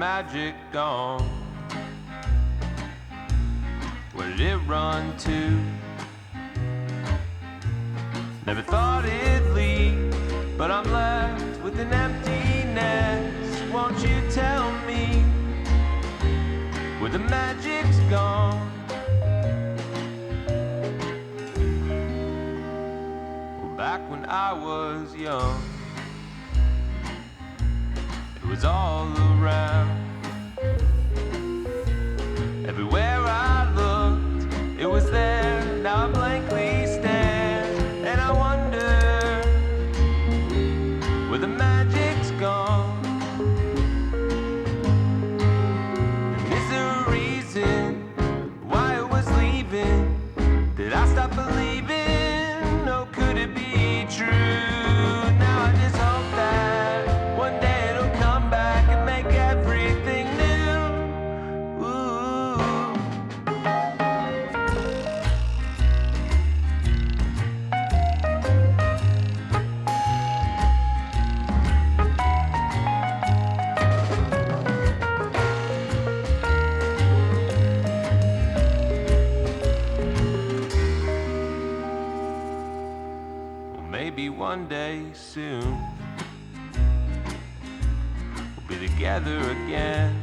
magic gone? Where did it run to? Never thought it'd leave, but I'm left with an emptiness. Won't you tell me where the magic's gone? Well, back when I was young, it was all around. Everywhere I looked, it was there. Now I blankly stare, and I wonder where the magic's gone. And is there a reason why it was leaving? Did I stop believing? Or could it be true? Now I just hope that one day it'll come back and make everything new. Ooh. Well, maybe one day soon we'll be together again,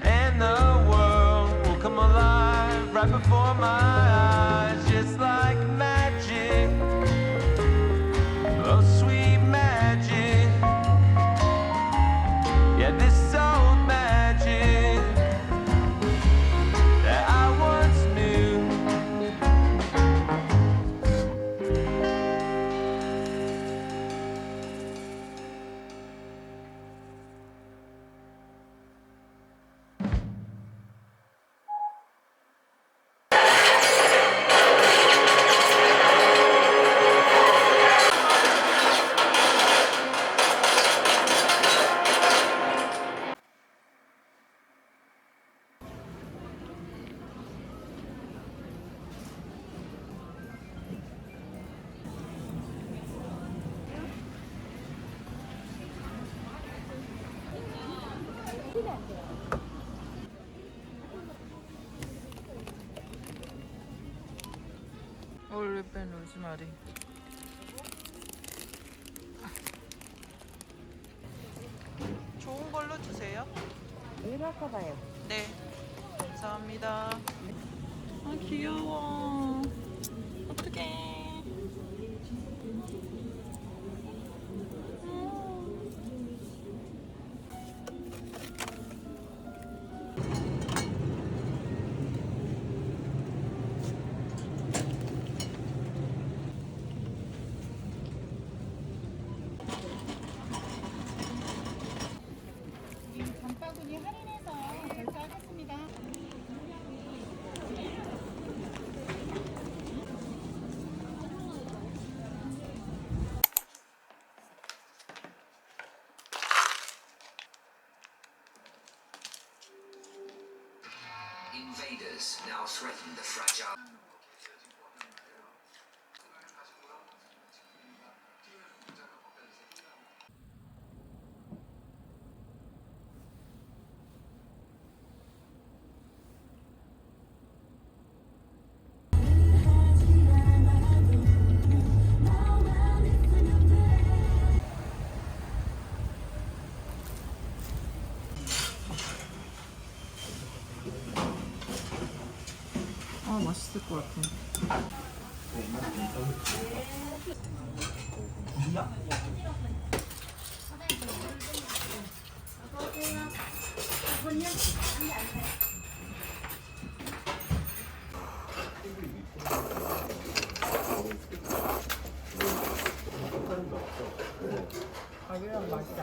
and the world will come alive right before my eyes, just like magic. Oh, sweet magic. Yeah, this old magic that I once knew. 올리벤 로즈마리. 좋은 걸로 주세요. 일할까봐요. 네, 감사합니다. 아, 귀여워. 어떡해. 장바구니 할인해서 결제하겠습니다. Invaders now threaten the fragile. 아, 맛있을 것 같아. 가게랑 맛있다.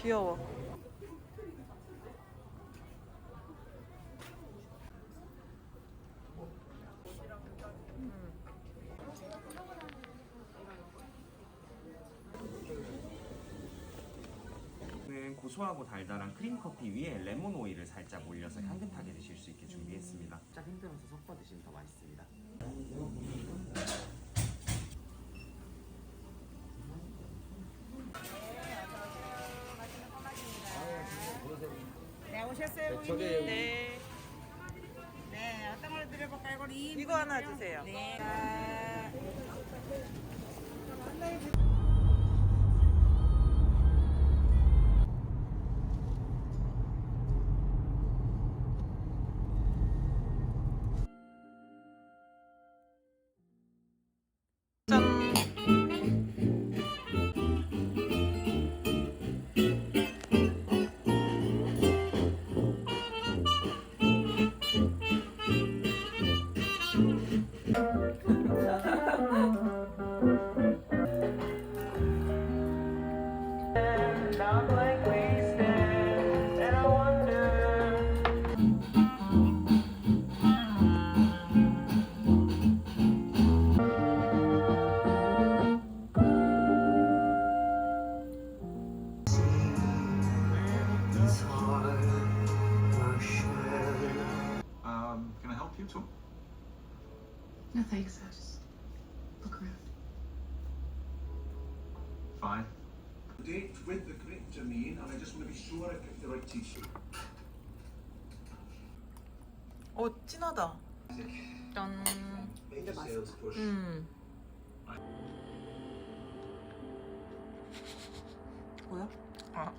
귀여워. 는 고소하고 달달한 크림 커피 위에 레몬 오일을 살짝 올려서 향긋하게 드실 수 있게 준비했습니다. 짝 흔들어서 섞어 드시면 더 맛있습니다. 네, 오셨어요, 고객님? 네. 네, 어떤 걸 드려볼까요? 이거 이거 하나 주세요. 네. 짠. Now I'm blankly stand, and I wonder. It's hard, Rochelle. Can I help you, Tom? No thanks, I just look around. Fine. Date with the correct domain, and I just want to be sure I've got the right t-shirt. 진하다. 짠. Major sales push. 보여? 아.